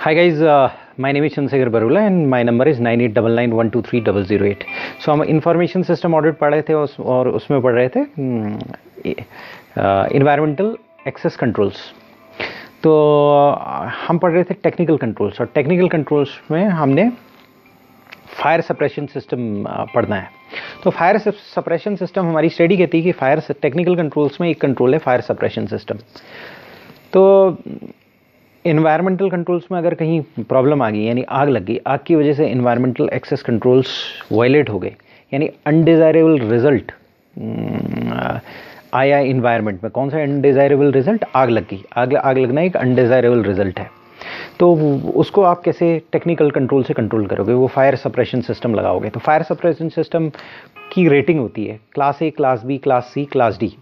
Hi guys, my name is Chandrasekhar Barula and my number is 9899123008. So हम information system audit पढ़ रहे थे और उसमें पढ़ रहे थे इन्वायरमेंटल एक्सेस कंट्रोल्स। तो हम पढ़ रहे थे टेक्निकल कंट्रोल्स, और टेक्निकल कंट्रोल्स में हमने फायर सप्रेशन सिस्टम पढ़ना है। तो फायर सप्रेशन सिस्टम हमारी स्टडी कहती है कि फायर टेक्निकल कंट्रोल्स में एक कंट्रोल है फायर सप्रेशन सिस्टम। तो इन्वायरमेंटल कंट्रोल्स में अगर कहीं प्रॉब्लम आ गई, यानी आग लग गई, आग की वजह से इन्वायरमेंटल एक्सेस कंट्रोल्स वायलेट हो गए, यानी अनडिज़ायरेबल रिजल्ट आया इन्वायरमेंट में। कौन सा अनडिज़ायरेबल रिजल्ट? आग लग गई। आग लगना एक अनडिज़ायरेबल रिजल्ट है। तो उसको आप कैसे टेक्निकल कंट्रोल से कंट्रोल करोगे? वो फायर सप्रेशन सिस्टम लगाओगे। तो फायर सप्रेशन सिस्टम की रेटिंग होती है class A, class B, class C, class D.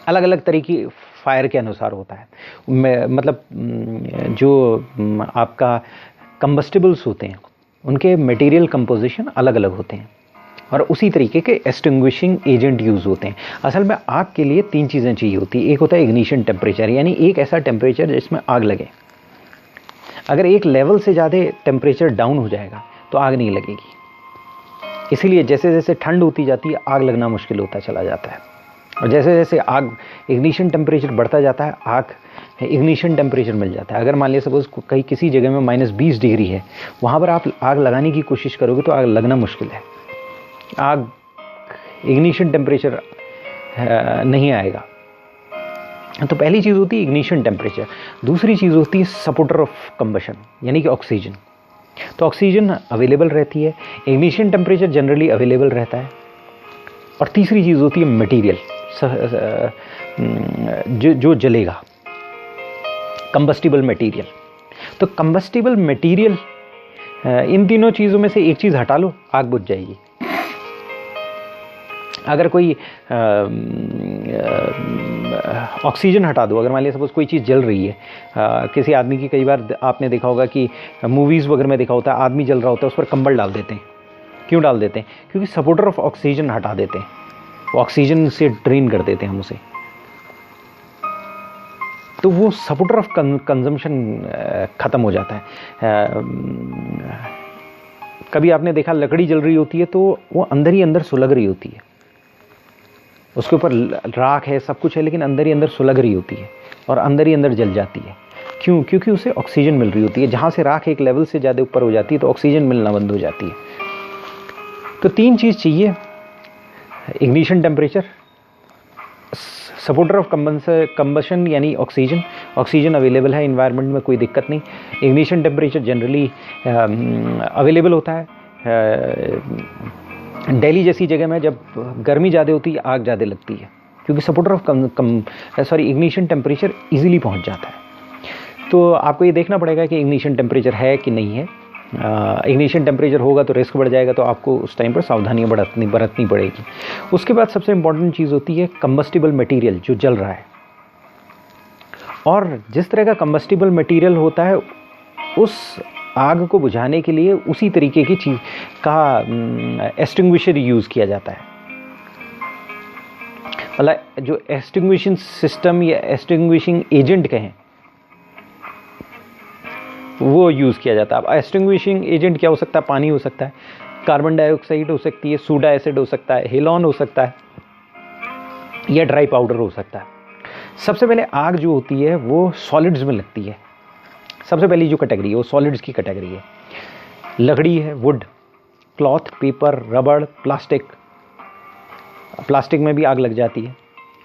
अलग अलग तरीके फायर के अनुसार होता है। मतलब जो आपका कंबस्टिबल्स होते हैं उनके मटेरियल कंपोजिशन अलग अलग होते हैं, और उसी तरीके के एक्सटिंग्विशिंग एजेंट यूज़ होते हैं। असल में आग के लिए तीन चीज़ें चाहिए होती है। एक होता है इग्निशन टेम्परेचर, यानी एक ऐसा टेम्परेचर जिसमें आग लगे। अगर एक लेवल से ज़्यादा टेम्परेचर डाउन हो जाएगा तो आग नहीं लगेगी। इसीलिए जैसे जैसे ठंड होती जाती है आग लगना मुश्किल होता चला जाता है, और जैसे जैसे आग इग्निशन टेम्परेचर बढ़ता जाता है आग इग्निशन टेम्परेचर मिल जाता है। अगर मान लिया सपोज कहीं किसी जगह में -20 डिग्री है, वहाँ पर आप आग लगाने की कोशिश करोगे तो आग लगना मुश्किल है। आग इग्निशन टेम्परेचर नहीं आएगा। तो पहली चीज़ होती है इग्निशन टेम्परेचर। दूसरी चीज़ होती है सपोर्टर ऑफ कंबशन, यानी कि ऑक्सीजन। तो ऑक्सीजन अवेलेबल रहती है, इग्निशन टेम्परेचर जनरली अवेलेबल रहता है, और तीसरी चीज़ होती है मटेरियल जो जलेगा, कंबस्टिबल मटेरियल। तो कंबस्टिबल मटेरियल, इन तीनों चीज़ों में से एक चीज़ हटा लो, आग बुझ जाएगी। अगर कोई ऑक्सीजन हटा दो, अगर मान लिया सपोज कोई चीज़ जल रही है, किसी आदमी की, कई बार आपने देखा होगा कि मूवीज़ वगैरह में देखा होता है, आदमी जल रहा होता है उस पर कंबल डाल देते हैं। क्यों डाल देते हैं? क्योंकि सपोर्टर ऑफ ऑक्सीजन हटा देते हैं, ऑक्सीजन से ड्रेन कर देते हैं हम उसे। तो वो सपोर्टर ऑफ कंजम्पशन ख़त्म हो जाता है। कभी आपने देखा लकड़ी जल रही होती है तो वो अंदर ही अंदर सुलग रही होती है, उसके ऊपर राख है, सब कुछ है, लेकिन अंदर ही अंदर सुलग रही होती है और अंदर ही अंदर जल जाती है। क्यों? क्योंकि उसे ऑक्सीजन मिल रही होती है। जहाँ से राख एक लेवल से ज़्यादा ऊपर हो जाती है तो ऑक्सीजन मिलना बंद हो जाती है। तो तीन चीज़ चाहिए: ignition temperature, supporter of combustion यानी ऑक्सीजन अवेलेबल है इन्वायरमेंट में, कोई दिक्कत नहीं। इग्निशन टेम्परेचर जनरली अवेलेबल होता है। दिल्ली जैसी जगह में जब गर्मी ज़्यादा होती है आग ज़्यादा लगती है, क्योंकि supporter of ignition temperature easily पहुंच जाता है। तो आपको ये देखना पड़ेगा कि इग्निशन टेम्परेचर है कि नहीं है। इग्निशन टेम्परेचर होगा तो रिस्क बढ़ जाएगा, तो आपको उस टाइम पर सावधानियाँ बरतनी पड़ेगी। उसके बाद सबसे इम्पॉर्टेंट चीज़ होती है कंबस्टिबल मटेरियल, जो जल रहा है। और जिस तरह का कंबस्टिबल मटेरियल होता है उस आग को बुझाने के लिए उसी तरीके की चीज़ का एक्सटिंग्विशर यूज़ किया जाता है। मतलब जो एक्सटिंग्विशिंग सिस्टम या एक्सटिंग्विशिंग एजेंट कहें वो यूज़ किया जाता है। अब एक्सटिंग्विशिंग एजेंट क्या हो सकता है? पानी हो सकता है, कार्बन डाइऑक्साइड हो सकती है, सोडा एसिड हो सकता है, हेलॉन हो सकता है, या ड्राई पाउडर हो सकता है। सबसे पहले आग जो होती है वो सॉलिड्स में लगती है। सबसे पहली जो कैटेगरी है वो सॉलिड्स की कैटेगरी है। लकड़ी है, वुड, क्लॉथ, पेपर, रबड़, प्लास्टिक। प्लास्टिक में भी आग लग जाती है,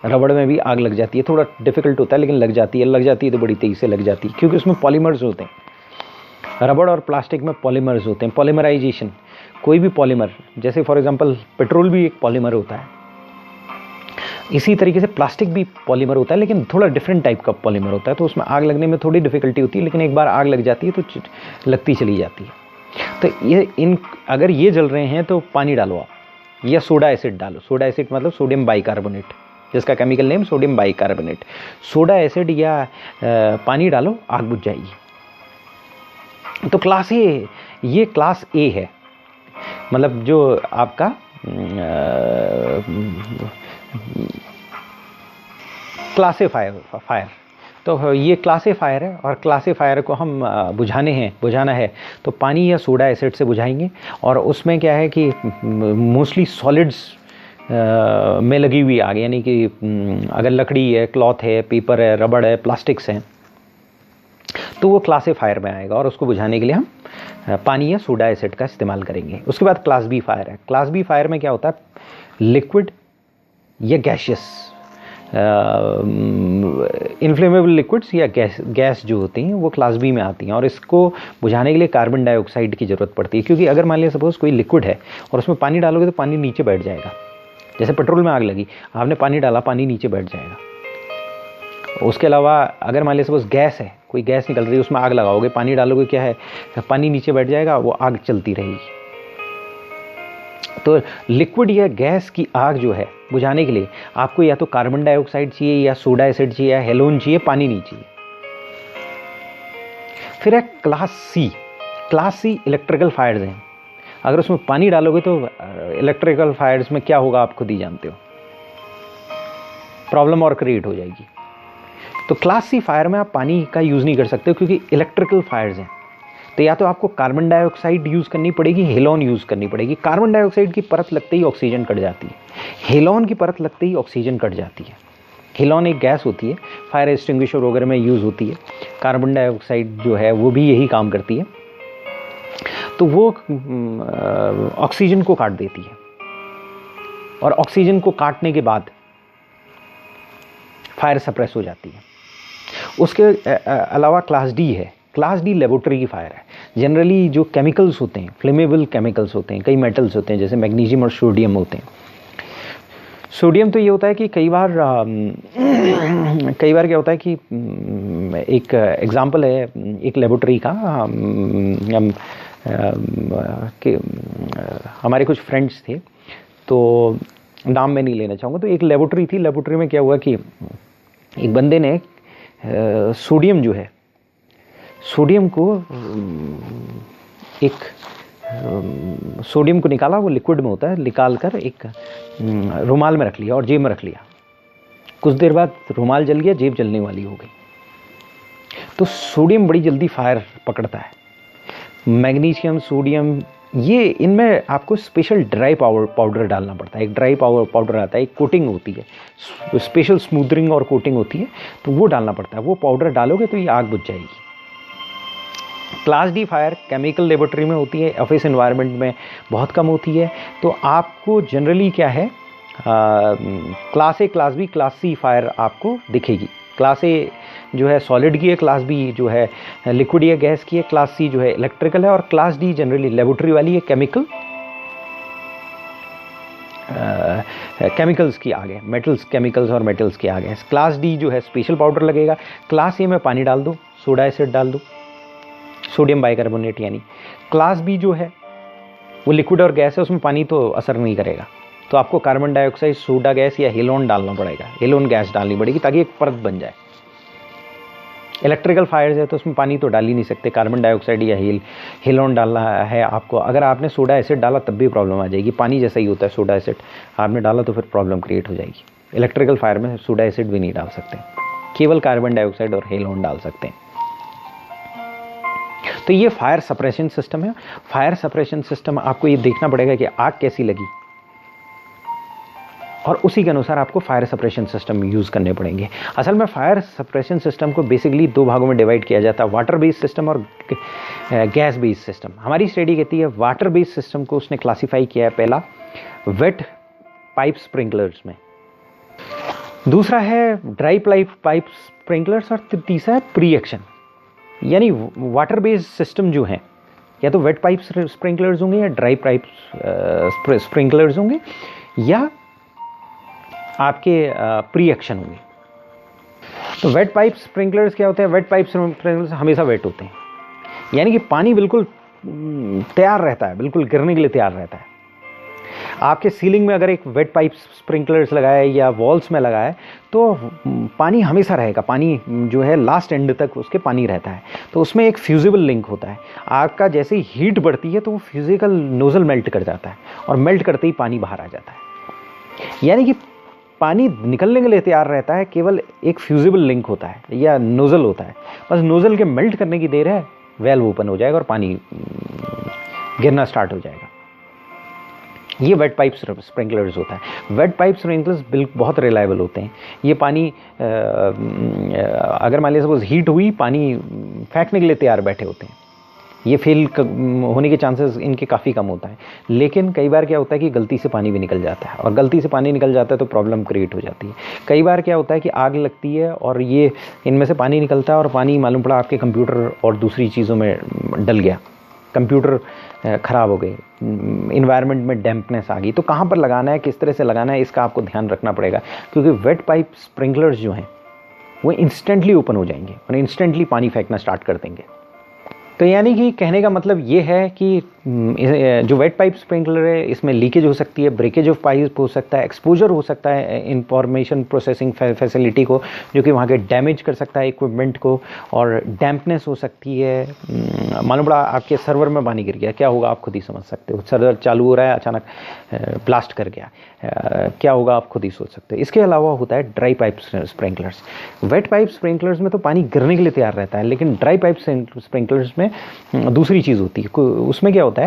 रबड़ में भी आग लग जाती है। थोड़ा डिफिकल्ट होता है लेकिन लग जाती है तो बड़ी तेज़ी से लग जाती है, क्योंकि उसमें पॉलीमर्स होते हैं। रबड़ और प्लास्टिक में पॉलीमर्स होते हैं, पॉलीमराइजेशन। कोई भी पॉलीमर, जैसे फॉर एग्जांपल पेट्रोल भी एक पॉलीमर होता है, इसी तरीके से प्लास्टिक भी पॉलीमर होता है, लेकिन थोड़ा डिफरेंट टाइप का पॉलीमर होता है। तो उसमें आग लगने में थोड़ी डिफिकल्टी होती है, लेकिन एक बार आग लग जाती है तो लगती चली जाती है। तो अगर ये जल रहे हैं तो पानी डालो आप, या सोडा एसिड डालो। सोडा एसिड मतलब सोडियम बाइकार्बोनेट, जिसका chemical name sodium bicarbonate. Soda acid या पानी डालो, आग बुझ जाएगी। तो क्लास ए, ये क्लास ए है, मतलब जो आपका क्लास ए फायर। तो ये क्लासीफायर है, और क्लासीफायर को हम बुझाना है तो पानी या सोडा एसिड से बुझाएंगे। और उसमें क्या है कि मोस्टली सॉलिड्स में लगी हुई आग, यानी कि अगर लकड़ी है, क्लॉथ है, पेपर है, रबड़ है, प्लास्टिक्स हैं, तो वो क्लासीफायर में आएगा और उसको बुझाने के लिए हम पानी या सोडा एसिड का इस्तेमाल करेंगे। उसके बाद क्लास बी फायर है। क्लास बी फायर में क्या होता है, लिक्विड या गैशियस इन्फ्लेमेबल लिक्विड्स या गैस जो होती हैं वो क्लास बी में आती हैं, और इसको बुझाने के लिए कार्बन डाइऑक्साइड की ज़रूरत पड़ती है। क्योंकि अगर मान लिया सपोज कोई लिक्विड है और उसमें पानी डालोगे तो पानी नीचे बैठ जाएगा। जैसे पेट्रोल में आग लगी, आपने पानी डाला, पानी नीचे बैठ जाएगा। उसके अलावा अगर मान लिया सपोज गैस है, कोई गैस निकल रही है, उसमें आग लगाओगे, पानी डालोगे, क्या है, पानी नीचे बैठ जाएगा, वो आग चलती रहेगी। तो लिक्विड या गैस की आग जो है बुझाने के लिए आपको या तो कार्बन डाइऑक्साइड चाहिए, या सोडा एसिड चाहिए, या हेलोन चाहिए, पानी नहीं चाहिए। फिर है class C. Class C electrical fires हैं। अगर उसमें पानी डालोगे तो इलेक्ट्रिकल फायर्स में क्या होगा आप खुद ही जानते हो, प्रॉब्लम और क्रिएट हो जाएगी। तो क्लास सी फायर में आप पानी का यूज़ नहीं कर सकते क्योंकि इलेक्ट्रिकल फायर्स हैं। तो या तो आपको कार्बन डाइऑक्साइड यूज़ करनी पड़ेगी, हेलोन यूज़ करनी पड़ेगी। कार्बन डाइऑक्साइड की परत लगते ही ऑक्सीजन कट जाती है, हेलोन की परत लगते ही ऑक्सीजन कट जाती है। हेलोन एक गैस होती है, फायर एक्सटिंग्विशर वगैरह में यूज़ होती है। कार्बन डाइऑक्साइड जो है वो भी यही काम करती है, तो वो ऑक्सीजन को काट देती है, और ऑक्सीजन को काटने के बाद फायर सप्रेस हो जाती है। उसके अलावा क्लास डी है। क्लास डी लेबोरेटरी की फायर है। जनरली जो केमिकल्स होते हैं, फ्लेमेबल केमिकल्स होते हैं, कई मेटल्स होते हैं, जैसे मैग्नीशियम और सोडियम होते हैं। सोडियम तो ये होता है कि कई बार क्या होता है कि एक एग्जांपल है एक लेबोरेटरी का, कि हमारे कुछ फ्रेंड्स थे, तो नाम मैं नहीं लेना चाहूँगा। तो एक लेबोरेटरी थी, लेबोरेटरी में क्या हुआ कि एक बंदे ने सोडियम जो है, सोडियम को सोडियम को निकाला, वो लिक्विड में होता है, निकाल कर एक रुमाल में रख लिया और जेब में रख लिया। कुछ देर बाद रुमाल जल गया, जेब जलने वाली हो गई। तो सोडियम बड़ी जल्दी फायर पकड़ता है। मैग्नीशियम, सोडियम, ये इनमें आपको स्पेशल ड्राई पाउडर डालना पड़ता है। एक ड्राई पाउडर आता है, एक कोटिंग होती है, स्पेशल स्मूदरिंग और कोटिंग होती है, तो वो डालना पड़ता है। वो पाउडर डालोगे तो ये आग बुझ जाएगी। Class D fire chemical laboratory में होती है, ऑफिस एनवायरनमेंट में बहुत कम होती है। तो आपको जनरली क्या है, class A, class B, class C fire आपको दिखेगी। क्लास ए जो है सॉलिड की है, क्लास बी जो है लिक्विड या गैस की है, क्लास सी जो है इलेक्ट्रिकल है, और क्लास डी जनरली लेबोरेटरी वाली है, केमिकल्स की आगे, मेटल्स, केमिकल्स और मेटल्स की आगे। क्लास डी जो है स्पेशल पाउडर लगेगा। क्लास ए में पानी डाल दो, सोडा एसिड डाल दो, सोडियम बाइकार्बोनेट यानी। क्लास बी जो है वो लिक्विड और गैस है, उसमें पानी तो असर नहीं करेगा, तो आपको कार्बन डाइऑक्साइड, सोडा गैस या हेलोन डालना पड़ेगा, हेलोन गैस डालनी पड़ेगी ताकि एक परत बन जाए। इलेक्ट्रिकल फायर्स है तो उसमें पानी तो डाल ही नहीं सकते, कार्बन डाइऑक्साइड या हेलोन डालना है आपको। अगर आपने सोडा एसिड डाला तब भी प्रॉब्लम आ जाएगी, पानी जैसा ही होता है सोडा एसिड, आपने डाला तो फिर प्रॉब्लम क्रिएट हो जाएगी। इलेक्ट्रिकल फायर में सोडा एसिड भी नहीं डाल सकते, केवल कार्बन डाइऑक्साइड और हेलोन डाल सकते हैं। तो ये फायर सप्रेशन सिस्टम है। फायर सप्रेशन सिस्टम आपको ये देखना पड़ेगा कि आग कैसी लगी, और उसी के अनुसार आपको फायर सप्रेशन सिस्टम यूज़ करने पड़ेंगे। असल में फायर सप्रेशन सिस्टम को बेसिकली दो भागों में डिवाइड किया जाता है, वाटर बेस्ड सिस्टम और गैस बेस्ड सिस्टम। हमारी स्टडी कहती है वाटर बेस्ड सिस्टम को उसने क्लासीफाई किया है पहला वेट पाइप स्प्रिंकलर्स में, दूसरा है ड्राई पाइप स्प्रिंकलर्स, और तीसरा है प्री एक्शन। यानी वाटर बेस्ड सिस्टम जो है या तो वेट पाइप स्प्रिंकलर्स होंगे, या ड्राई पाइप स्प्रिंकलर्स होंगे, या आपके प्री एक्शन होंगे। तो वेट पाइप स्प्रिंकलर्स क्या होते हैं, वेट पाइप स्प्रिंकलर्स हमेशा वेट होते हैं, यानी कि पानी बिल्कुल तैयार रहता है, बिल्कुल गिरने के लिए तैयार रहता है। आपके सीलिंग में अगर एक वेट पाइप स्प्रिंकलर्स लगाए या वॉल्स में लगाए तो पानी हमेशा रहेगा, पानी जो है लास्ट एंड तक उसके पानी रहता है। तो उसमें एक फ्यूजिबल लिंक होता है, आग का जैसे ही हीट बढ़ती है तो वो फिजिकल नोजल मेल्ट कर जाता है, और मेल्ट करते ही पानी बाहर आ जाता है। यानी कि पानी निकलने के लिए तैयार रहता है, केवल एक फ्यूजिबल लिंक होता है या नोज़ल होता है, बस नोज़ल के मेल्ट करने की देर है, वेल्व ओपन हो जाएगा और पानी गिरना स्टार्ट हो जाएगा। ये वेट पाइप स्प्रिंकलर्स होता है। वेट पाइप स्प्रिंकलर्स बिल्कुल बहुत रिलायबल होते हैं। ये पानी अगर मान लिया सपोज हीट हुई, पानी फेंकने के लिए तैयार बैठे होते हैं, ये फेल होने के चांसेस इनके काफ़ी कम होता है। लेकिन कई बार क्या होता है कि गलती से पानी भी निकल जाता है, और गलती से पानी निकल जाता है तो प्रॉब्लम क्रिएट हो जाती है। कई बार क्या होता है कि आग लगती है और ये इनमें से पानी निकलता है और पानी मालूम पड़ा आपके कंप्यूटर और दूसरी चीज़ों में डल गया, कंप्यूटर ख़राब हो गए, इन्वायरमेंट में डैम्पनेस आ गई। तो कहाँ पर लगाना है, किस तरह से लगाना है, इसका आपको ध्यान रखना पड़ेगा, क्योंकि वेट पाइप स्प्रिंकलर्स जो हैं वो इंस्टेंटली ओपन हो जाएंगे और इंस्टेंटली पानी फेंकना स्टार्ट कर देंगे। तो यानी कि कहने का मतलब ये है कि जो वेट पाइप स्प्रिंकलर है इसमें लीकेज हो सकती है, ब्रेकेज ऑफ पाइप हो सकता है, एक्सपोजर हो सकता है इंफॉर्मेशन प्रोसेसिंग फैसिलिटी को, जो कि वहाँ के डैमेज कर सकता है इक्विपमेंट को, और डैम्पनेस हो सकती है। मालूम पड़ा आपके सर्वर में पानी गिर गया, क्या होगा आप खुद ही समझ सकते हो। सर्वर चालू हो रहा है, अचानक ब्लास्ट कर गया, क्या होगा आप खुद ही सोच सकते हो। इसके अलावा होता है dry pipe sprinklers. Wet pipe sprinklers में तो पानी गिरने के लिए तैयार रहता है, लेकिन ड्राई पाइप स्प्रिंकलर्स में दूसरी चीज़ होती है। उसमें क्या होता है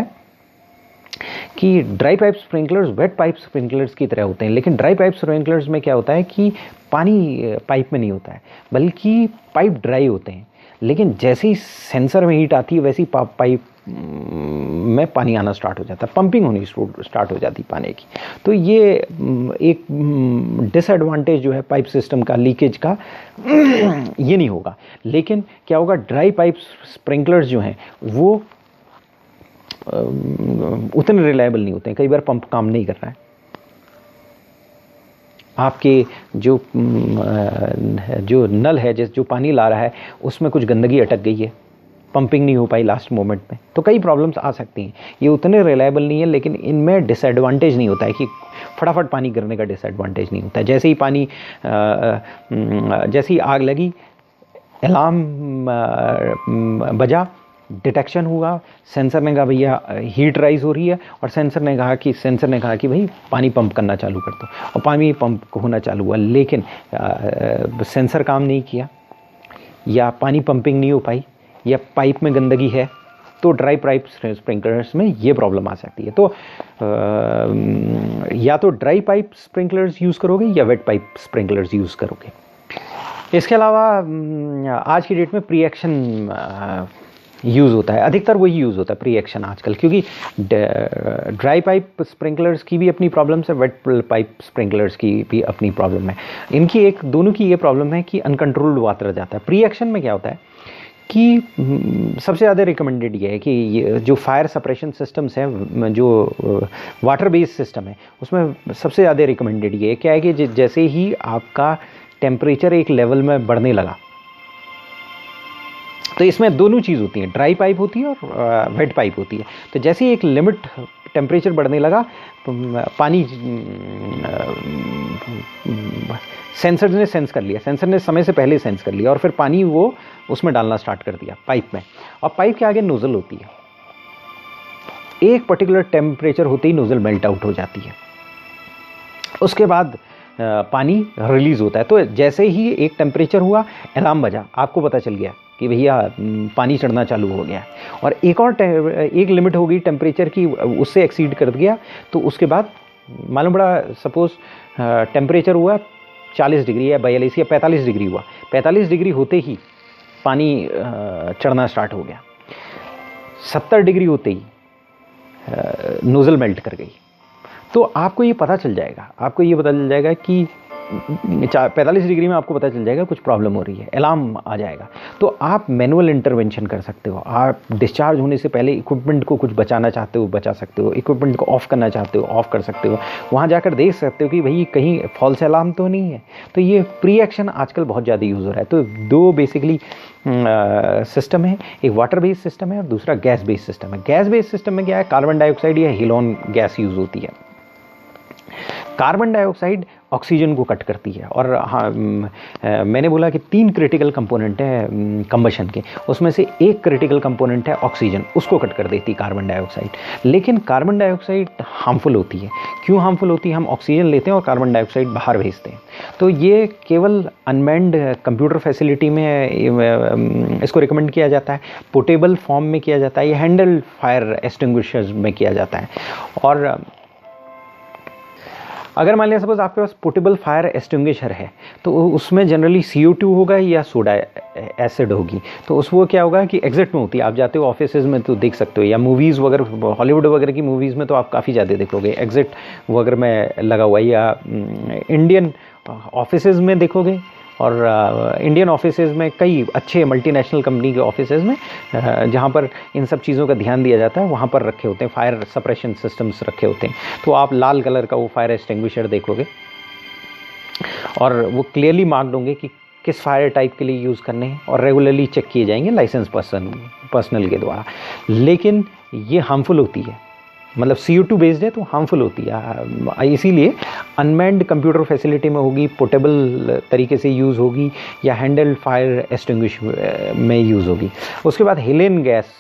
कि dry pipe sprinklers wet pipe sprinklers की तरह होते हैं, लेकिन ड्राई पाइप स्प्रिंकलर्स में क्या होता है कि पानी पाइप में नहीं होता है, बल्कि पाइप ड्राई होते हैं। लेकिन जैसे ही सेंसर में हीट आती है, वैसे ही पाइप में पानी आना स्टार्ट हो जाता है, पंपिंग होनी स्टार्ट हो जाती है पानी की। तो ये एक डिसएडवांटेज जो है पाइप सिस्टम का, लीकेज का, ये नहीं होगा। लेकिन क्या होगा, ड्राई पाइप स्प्रिंकलर्स जो हैं वो उतने रिलायबल नहीं होते हैं। कई बार पंप काम नहीं कर रहा है, आपके जो नल है, जो पानी ला रहा है, उसमें कुछ गंदगी अटक गई है, पंपिंग नहीं हो पाई लास्ट मोमेंट में, तो कई प्रॉब्लम्स आ सकती हैं। ये उतने रिलायबल नहीं है, लेकिन इनमें डिसएडवांटेज नहीं होता है कि फटाफट पानी गिरने का डिसएडवांटेज नहीं होता है। जैसे ही आग लगी, अलार्म बजा, डिटेक्शन हुआ, सेंसर ने कहा भैया हीट राइज हो रही है, और सेंसर ने कहा कि भाई पानी पंप करना चालू कर दो, और पानी पंप होना चालू हुआ। लेकिन सेंसर काम नहीं किया, या पानी पंपिंग नहीं हो पाई, या पाइप में गंदगी है, तो ड्राई पाइप स्प्रिंकलर्स में ये प्रॉब्लम आ सकती है। तो या तो ड्राई पाइप स्प्रिंकलर्स यूज़ करोगे या वेट पाइप स्प्रिंकलर्स यूज़ करोगे। इसके अलावा आज की डेट में प्री एक्शन यूज़ होता है, अधिकतर वही यूज़ होता है प्री एक्शन आजकल, क्योंकि ड्राई पाइप स्प्रिंकलर्स की भी अपनी प्रॉब्लम्स है, वेट पाइप स्प्रिंकलर्स की भी अपनी प्रॉब्लम है। दोनों की ये प्रॉब्लम है कि अनकंट्रोल्ड वाटर जाता है। प्री एक्शन में क्या होता है कि सबसे ज़्यादा रिकमेंडेड ये है कि ये जो फायर सप्रेशन सिस्टम्स हैं, जो वाटर बेस्ड सिस्टम है, उसमें सबसे ज़्यादा रिकमेंडेड ये है क्या है कि जैसे ही आपका टेम्परेचर एक लेवल में बढ़ने लगा, तो इसमें दोनों चीज़ होती हैं, ड्राई पाइप होती है और वेट पाइप होती है। तो जैसे ही एक लिमिट टेम्परेचर बढ़ने लगा, पानी सेंसर ने सेंस कर लिया, सेंसर ने समय से पहले सेंस कर लिया, और फिर पानी वो उसमें डालना स्टार्ट कर दिया पाइप में। और पाइप के आगे नोज़ल होती है, एक पर्टिकुलर टेम्परेचर होते ही नोज़ल मेल्ट आउट हो जाती है, उसके बाद पानी रिलीज़ होता है। तो जैसे ही एक टेम्परेचर हुआ, अलार्म बजा, आपको पता चल गया कि भैया पानी चढ़ना चालू हो गया, और एक लिमिट हो गई टेम्परेचर की, उससे एक्सीड कर गया, तो उसके बाद मालूम पड़ा सपोज टेम्परेचर हुआ 40 डिग्री या 42 या 45 डिग्री हुआ, 45 डिग्री होते ही पानी चढ़ना स्टार्ट हो गया, 70 डिग्री होते ही नोज़ल मेल्ट कर गई। तो आपको ये पता चल जाएगा कि 45 डिग्री में आपको पता चल जाएगा कुछ प्रॉब्लम हो रही है, अलार्म आ जाएगा। तो आप मैनुअल इंटरवेंशन कर सकते हो, आप डिस्चार्ज होने से पहले इक्विपमेंट को कुछ बचाना चाहते हो बचा सकते हो, इक्विपमेंट को ऑफ करना चाहते हो ऑफ कर सकते हो, वहाँ जाकर देख सकते हो कि भाई कहीं फॉल्स अलार्म तो नहीं है। तो ये प्री एक्शन आजकल बहुत ज़्यादा यूज़ हो रहा है। तो दो बेसिकली सिस्टम है, एक वाटर बेस्ड सिस्टम है और दूसरा गैस बेस्ड सिस्टम है। गैस बेस्ड सिस्टम में क्या है, कार्बन डाइऑक्साइड या हीलोन गैस यूज़ होती है। कार्बन डाइऑक्साइड ऑक्सीजन को कट करती है। और हाँ, मैंने बोला कि 3 क्रिटिकल कंपोनेंट हैं कंबशन के, उसमें से एक क्रिटिकल कंपोनेंट है ऑक्सीजन, उसको कट कर देती है कार्बन डाइऑक्साइड। लेकिन कार्बन डाइऑक्साइड हार्मफुल होती है। क्यों हार्मफुल होती है? हम ऑक्सीजन लेते हैं और कार्बन डाइऑक्साइड बाहर भेजते हैं। तो ये केवल अनमैन्ड कंप्यूटर फैसिलिटी में इसको रिकमेंड किया जाता है, पोर्टेबल फॉर्म में किया जाता है, या हैंडल्ड फायर एक्सटिंग्विशर्स में किया जाता है। और अगर मान लिया सपोज आपके पास पोर्टेबल फायर एक्सटिंग्विशर है, तो उसमें जनरली CO2 होगा या सोडा एसिड होगी। तो उसको क्या होगा कि एग्जिट में होती है, आप जाते हो ऑफिसेज में तो देख सकते हो, या मूवीज़ वगैरह, हॉलीवुड वगैरह की मूवीज़ में तो आप काफ़ी ज़्यादा देखोगे एग्जिट वगैरह में लगा हुआ है, या इंडियन ऑफिसेज में देखोगे। और इंडियन ऑफिसेज में कई अच्छे मल्टीनेशनल कंपनी के ऑफिसेज में जहाँ पर इन सब चीज़ों का ध्यान दिया जाता है, वहाँ पर रखे होते हैं फायर सप्रेशन सिस्टम्स रखे होते हैं। तो आप लाल कलर का वो फायर एक्सटिंग्विशर देखोगे और वो क्लियरली मार्क्ड होंगे कि किस फायर टाइप के लिए यूज़ करने हैं, और रेगुलरली चेक किए जाएंगे लाइसेंस पर्सनल के द्वारा। लेकिन ये हार्मफुल होती है, मतलब CO2 बेस्ड है तो हार्मफुल होती है। इसीलिए अनमैन्ड कंप्यूटर फैसिलिटी में होगी, पोर्टेबल तरीके से यूज़ होगी, या हैंडल्ड फायर एक्सटिंग्विश में यूज़ होगी। उसके बाद हेलेन गैस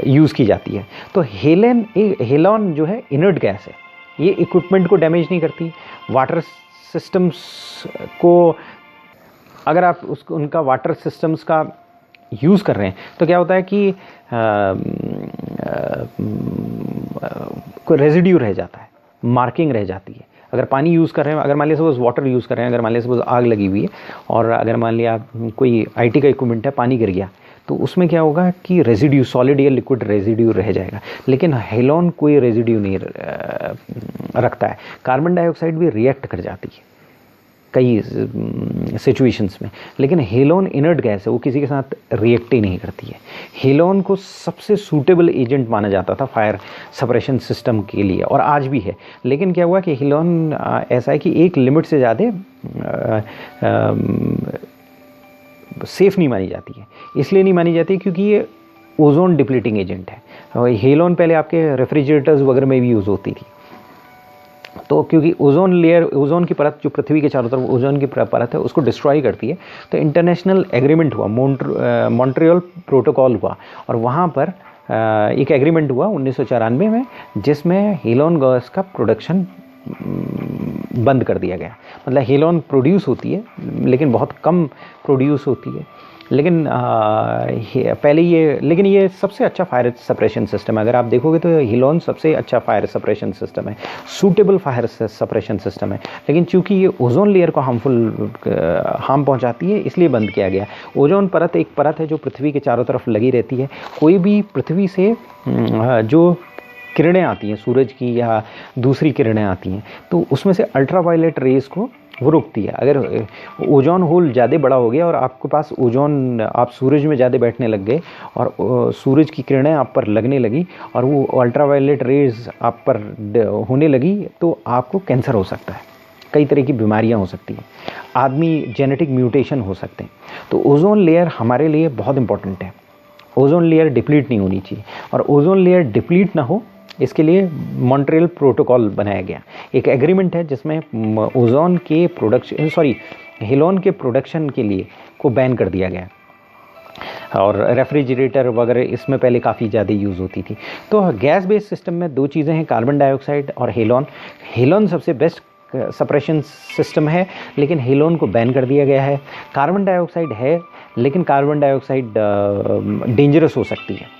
यूज़ की जाती है। तो हेलॉन जो है इनर्ट गैस है, ये इक्विपमेंट को डैमेज नहीं करती। वाटर सिस्टम्स को अगर आप उनका वाटर सिस्टम्स का यूज़ कर रहे हैं तो क्या होता है कि कोई रेजिड्यू रह जाता है, मार्किंग रह जाती है। अगर पानी यूज़ कर रहे हैं, अगर मान लिया सपोज वाटर यूज़ कर रहे हैं, अगर मान लिया सपोज आग लगी हुई है और अगर मान लिया कोई IT का इक्विपमेंट है, पानी गिर गया, तो उसमें क्या होगा कि रेजिड्यू, सॉलिड या लिक्विड रेजिड्यू रह जाएगा। लेकिन हेलोन कोई रेजिड्यू नहीं रखता है। कार्बन डाइऑक्साइड भी रिएक्ट कर जाती है कई सिचुएशंस में, लेकिन हेलोन इनर्ट गैस है, वो किसी के साथ रिएक्ट ही नहीं करती है। हेलोन को सबसे सूटेबल एजेंट माना जाता था फायर सप्रेशन सिस्टम के लिए, और आज भी है। लेकिन क्या हुआ कि हेलोन ऐसा है कि एक लिमिट से ज़्यादा सेफ नहीं मानी जाती है। इसलिए नहीं मानी जाती क्योंकि ये ओजोन डिप्लीटिंग एजेंट है। हेलोन पहले आपके रेफ्रिजरेटर्स वगैरह में भी यूज़ होती थी। तो क्योंकि ओजोन लेयर, ओजोन की परत जो पृथ्वी के चारों तरफ ओजोन की परत है, उसको डिस्ट्रॉय करती है। तो इंटरनेशनल एग्रीमेंट हुआ, मॉन्ट्रियल प्रोटोकॉल हुआ, और वहाँ पर एक एग्रीमेंट हुआ 1994 में, जिसमें हेलोन गैस का प्रोडक्शन बंद कर दिया गया। मतलब हेलोन प्रोड्यूस होती है लेकिन बहुत कम प्रोड्यूस होती है। लेकिन लेकिन ये सबसे अच्छा फायर सप्रेशन सिस्टम है। अगर आप देखोगे तो हेलोन सबसे अच्छा फायर सप्रेशन सिस्टम है, सूटेबल फायर सप्रेशन सिस्टम है। लेकिन चूंकि ये ओजोन लेयर को हार्म पहुंचाती है, इसलिए बंद किया गया। ओजोन परत एक परत है जो पृथ्वी के चारों तरफ लगी रहती है। कोई भी पृथ्वी से जो किरणें आती हैं, सूरज की या दूसरी किरणें आती हैं, तो उसमें से अल्ट्रावायलेट रेज को वो रोकती है। अगर ओजोन होल ज़्यादा बड़ा हो गया और आपके पास ओजोन, आप सूरज में ज़्यादा बैठने लग गए और सूरज की किरणें आप पर लगने लगी और वो अल्ट्रावायलेट रेज आप पर होने लगी, तो आपको कैंसर हो सकता है, कई तरह की बीमारियां हो सकती हैं, आदमी जेनेटिक म्यूटेशन हो सकते हैं। तो ओजोन लेयर हमारे लिए बहुत इंपॉर्टेंट है। ओजोन लेयर डिप्लीट नहीं होनी चाहिए, और ओजोन लेयर डिप्लीट ना हो इसके लिए मॉन्ट्रियल प्रोटोकॉल बनाया गया। एक एग्रीमेंट है जिसमें ओजोन के हेलोन के प्रोडक्शन के लिए को बैन कर दिया गया। और रेफ्रिजरेटर वगैरह इसमें पहले काफ़ी ज़्यादा यूज़ होती थी। तो गैस बेस्ड सिस्टम में दो चीज़ें हैं, कार्बन डाइऑक्साइड और हेलोन। हेलोन सबसे बेस्ट सप्रेशन सिस्टम है, लेकिन हेलोन को बैन कर दिया गया है। कार्बन डाइऑक्साइड है, लेकिन कार्बन डाइऑक्साइड डेंजरस हो सकती है,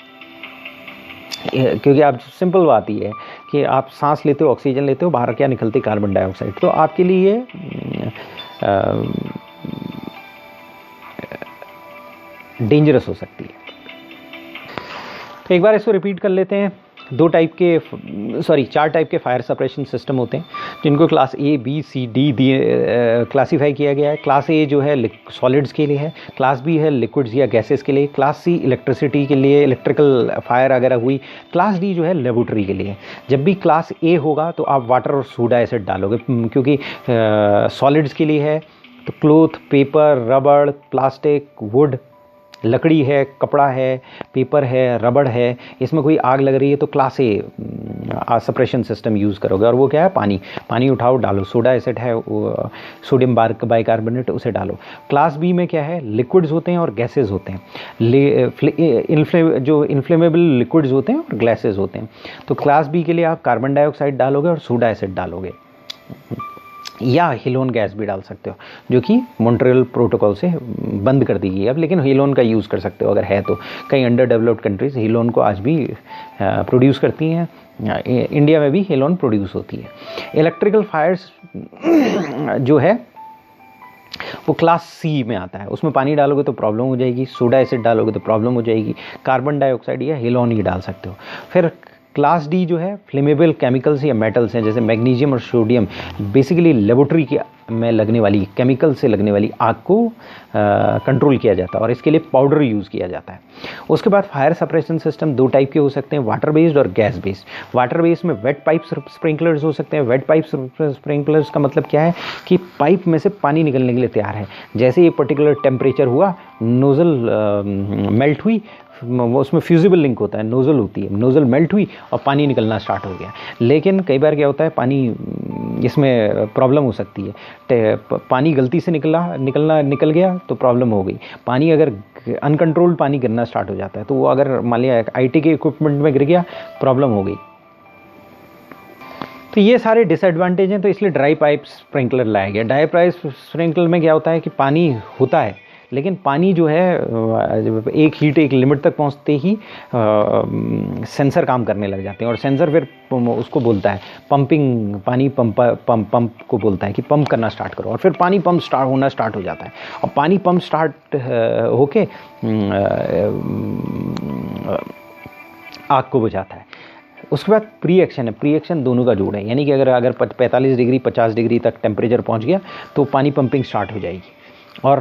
क्योंकि आप सिंपल बात ही है कि आप सांस लेते हो, ऑक्सीजन लेते हो, बाहर क्या निकलती कार्बन डाइऑक्साइड, तो आपके लिए डेंजरस हो सकती है। तो एक बार इसको रिपीट कर लेते हैं। चार टाइप के फायर सप्रेशन सिस्टम होते हैं, जिनको class A, B, C, D classify किया गया है। क्लास A जो है सॉलिड्स के लिए है, क्लास B है लिक्विड्स या गैसेस के लिए, क्लास C इलेक्ट्रिसिटी के लिए, इलेक्ट्रिकल फायर वगैरह हुई, क्लास D जो है लेबोरेटरी के लिए। जब भी क्लास A होगा तो आप वाटर और सोडा एसिड डालोगे, क्योंकि सॉलिड्स के लिए है तो क्लोथ, पेपर, रबड़, प्लास्टिक, वुड, लकड़ी है, कपड़ा है, पेपर है, रबड़ है, इसमें कोई आग लग रही है तो क्लास ए सप्रेशन सिस्टम यूज़ करोगे। और वो क्या है, पानी उठाओ डालो, सोडा एसिड है, सोडियम बाइकार्बोनेट, उसे डालो। क्लास बी में क्या है, लिक्विड्स होते हैं और गैसेज होते हैं, जो इन्फ्लेमेबल लिक्विड्स होते हैं और गैसेज होते हैं। तो क्लास बी के लिए आप कार्बन डाइऑक्साइड डालोगे और सोडा एसिड डालोगे, या हीलोन गैस भी डाल सकते हो, जो कि मॉन्ट्रियल प्रोटोकॉल से बंद कर दी गई अब, लेकिन हीलोन का यूज़ कर सकते हो अगर है तो। कई अंडर डेवलप्ड कंट्रीज़ हीलोन को आज भी प्रोड्यूस करती हैं, इंडिया में भी हीलोन प्रोड्यूस होती है। इलेक्ट्रिकल फायर्स जो है वो क्लास सी में आता है, उसमें पानी डालोगे तो प्रॉब्लम हो जाएगी, सोडा एसिड डालोगे तो प्रॉब्लम हो जाएगी, कार्बन डाइऑक्साइड या हीलोन ही डाल सकते हो। फिर क्लास डी जो है फ्लेमेबल केमिकल्स या मेटल्स हैं, जैसे मैग्नीशियम और सोडियम, बेसिकली लेबोरेटरी में लगने वाली केमिकल से लगने वाली आग को कंट्रोल किया जाता है और इसके लिए पाउडर यूज़ किया जाता है। उसके बाद फायर सप्रेशन सिस्टम दो टाइप के हो सकते हैं, वाटर बेस्ड और गैस बेस्ड। वाटर बेस्ड में वेट पाइप स्प्रिंकलर्स हो सकते हैं। वेट पाइप स्प्रिंकलर्स का मतलब क्या है कि पाइप में से पानी निकलने के लिए तैयार है, जैसे एक पर्टिकुलर टेम्परेचर हुआ, नोज़ल मेल्ट हुई, वो उसमें फ्यूजिबल लिंक होता है, नोज़ल होती है, नोज़ल मेल्ट हुई और पानी निकलना स्टार्ट हो गया। लेकिन कई बार क्या होता है, पानी इसमें प्रॉब्लम हो सकती है, पानी गलती से निकल गया तो प्रॉब्लम हो गई। पानी अगर अनकंट्रोल्ड पानी गिरना स्टार्ट हो जाता है तो वो अगर मान लिया आईटी के इक्विपमेंट में गिर गया, प्रॉब्लम हो गई। तो ये सारे डिसएडवांटेज हैं, तो इसलिए ड्राई पाइप स्प्रिंकलर लाया गया। ड्राई पाइप स्प्रिंकलर में क्या होता है कि पानी होता है, लेकिन पानी जो है एक लिमिट तक पहुंचते ही सेंसर काम करने लग जाते हैं और सेंसर फिर उसको बोलता है पंपिंग, पानी पंप को बोलता है कि पंप करना स्टार्ट करो, और फिर पानी पंप होना स्टार्ट हो जाता है और पानी पंप स्टार्ट होके आग को बुझाता है। उसके बाद प्री एक्शन है, प्री एक्शन दोनों का जोड़ है, यानी कि अगर 45 डिग्री 50 डिग्री तक टेम्परेचर पहुंच गया तो पानी पंपिंग स्टार्ट हो जाएगी, और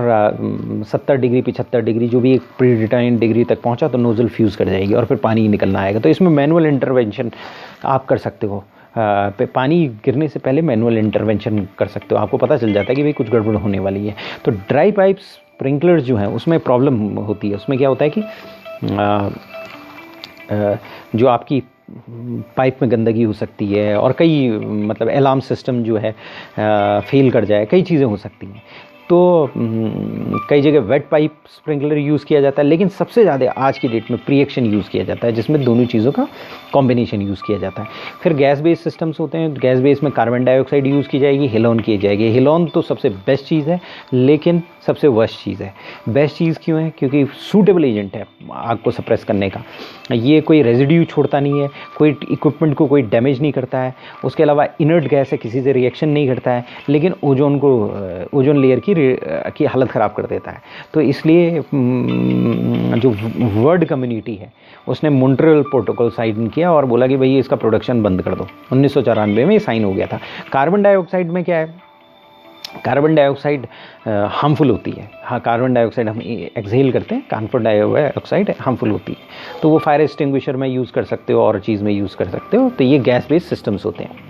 70 डिग्री 75 डिग्री जो भी एक प्री डिटर्मिन्ड डिग्री तक पहुंचा तो नोज़ल फ्यूज़ कर जाएगी और फिर पानी निकलना आएगा। तो इसमें मैनुअल इंटरवेंशन आप कर सकते हो, पानी गिरने से पहले मैनुअल इंटरवेंशन कर सकते हो, आपको पता चल जाता है कि भाई कुछ गड़बड़ होने वाली है। तो ड्राई पाइप स्प्रिंकलर्स जो हैं उसमें प्रॉब्लम होती है, उसमें क्या होता है कि जो आपकी पाइप में गंदगी हो सकती है और कई मतलब अलार्म सिस्टम जो है फेल कर जाए, कई चीज़ें हो सकती हैं। तो कई जगह वेट पाइप स्प्रिंकलर यूज़ किया जाता है, लेकिन सबसे ज़्यादा आज की डेट में प्री एक्शन यूज़ किया जाता है, जिसमें दोनों चीज़ों का कॉम्बिनेशन यूज़ किया जाता है। फिर गैस बेस्ड सिस्टम्स होते हैं, गैस बेस में कार्बन डाइऑक्साइड यूज़ की जाएगी, हीलोन की जाएगी। हीलोन तो सबसे बेस्ट चीज़ है, लेकिन सबसे वर्स्ट चीज़ है। बेस्ट चीज़ क्यों है? क्योंकि सूटेबल एजेंट है आग को सप्रेस करने का, ये कोई रेजिड्यू छोड़ता नहीं है, कोई इक्विपमेंट को कोई डैमेज नहीं करता है, उसके अलावा इनर्ट गैस है, किसी से रिएक्शन नहीं करता है, लेकिन ओजोन लेयर की हालत ख़राब कर देता है। तो इसलिए जो वर्ल्ड कम्युनिटी है उसने मॉन्ट्रियल प्रोटोकॉल साइन किया और बोला कि भाई इसका प्रोडक्शन बंद कर दो। 1994 में ये साइन हो गया था। कार्बन डाइऑक्साइड में क्या है, कार्बन डाइऑक्साइड हार्मफुल होती है। हाँ, कार्बन डाइऑक्साइड हम एक्सहेल करते हैं, कार्बन डाइऑक्साइड हार्मफुल होती है, तो वो फायर एक्सटिंग्विशर में यूज़ कर सकते हो और चीज़ में यूज़ कर सकते हो। तो ये गैस बेस्ड सिस्टम्स होते हैं।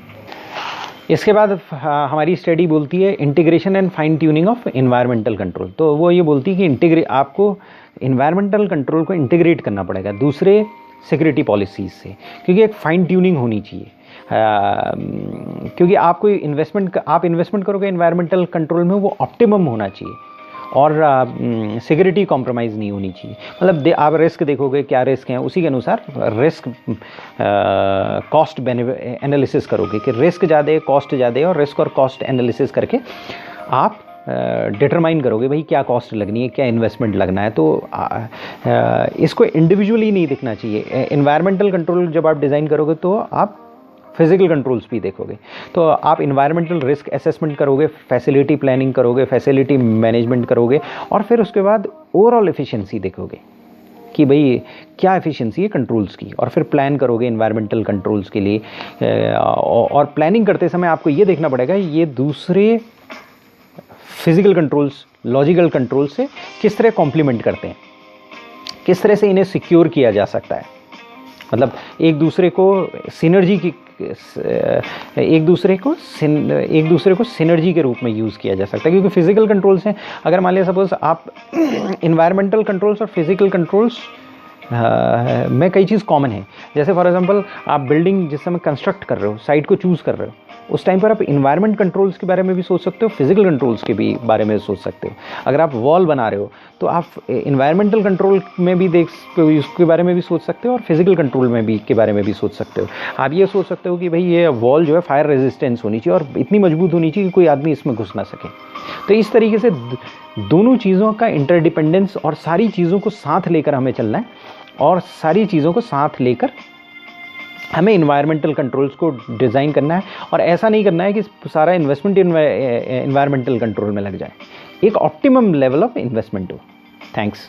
इसके बाद हमारी स्टडी बोलती है integration and fine tuning of environmental control. तो वो ये बोलती है कि आपको एनवायरमेंटल कंट्रोल को इंटीग्रेट करना पड़ेगा दूसरे सिक्योरिटी पॉलिसीज़ से, क्योंकि एक फाइन ट्यूनिंग होनी चाहिए। क्योंकि आपको आप इन्वेस्टमेंट करोगे एनवायरमेंटल कंट्रोल में, वो ऑप्टिमम होना चाहिए और सिक्योरिटी कॉम्प्रोमाइज़ नहीं होनी चाहिए। मतलब आप रिस्क देखोगे, क्या रिस्क हैं, उसी के अनुसार रिस्क कॉस्ट बेनिफिट एनालिसिस करोगे कि रिस्क ज़्यादा है, कॉस्ट ज़्यादा है, और रिस्क और कॉस्ट एनालिसिस करके आप डिटरमाइन करोगे भाई क्या कॉस्ट लगनी है, क्या इन्वेस्टमेंट लगना है। तो इसको इंडिविजुअली नहीं देखना चाहिए। एनवायरमेंटल कंट्रोल जब आप डिज़ाइन करोगे तो आप फिजिकल कंट्रोल्स भी देखोगे, तो आप इन्वायरमेंटल रिस्क असेसमेंट करोगे, फैसिलिटी प्लानिंग करोगे, फैसिलिटी मैनेजमेंट करोगे, और फिर उसके बाद ओवरऑल एफिशिएंसी देखोगे कि भाई क्या एफिशिएंसी है कंट्रोल्स की, और फिर प्लान करोगे इन्वायरमेंटल कंट्रोल्स के लिए। और प्लानिंग करते समय आपको ये देखना पड़ेगा ये दूसरे फिजिकल कंट्रोल्स, लॉजिकल कंट्रोल्स से किस तरह कॉम्प्लीमेंट करते हैं, किस तरह से इन्हें सिक्योर किया जा सकता है। मतलब एक दूसरे को सिनर्जी के रूप में यूज़ किया जा सकता है, क्योंकि फिजिकल कंट्रोल्स हैं, अगर मान लिया सपोज आप इन्वायरमेंटल कंट्रोल्स और फिजिकल कंट्रोल्स में कई चीज़ कॉमन है। जैसे फॉर एग्जांपल आप बिल्डिंग जिस समय कंस्ट्रक्ट कर रहे हो, साइट को चूज़ कर रहे हो, उस टाइम पर आप इन्वायरमेंट कंट्रोल्स के बारे में भी सोच सकते हो, फिजिकल कंट्रोल्स के भी बारे में सोच सकते हो। अगर आप वॉल बना रहे हो तो आप इन्वायरमेंटल कंट्रोल में भी उसके बारे में भी सोच सकते हो और फिजिकल कंट्रोल में भी के बारे में भी सोच सकते हो। आप ये सोच सकते हो कि भाई ये वॉल जो है फायर रेजिस्टेंस होनी चाहिए और इतनी मजबूत होनी चाहिए कि कोई आदमी इसमें घुस ना सके। तो इस तरीके से दोनों चीज़ों का इंटरडिपेंडेंस और सारी चीज़ों को साथ लेकर हमें चलना है, और सारी चीज़ों को साथ लेकर हमें इन्वायरमेंटल कंट्रोल्स को डिज़ाइन करना है। और ऐसा नहीं करना है कि सारा इन्वेस्टमेंट इन्वायरमेंटल कंट्रोल में लग जाए, एक ऑप्टिमम लेवल ऑफ इन्वेस्टमेंट हो। थैंक्स।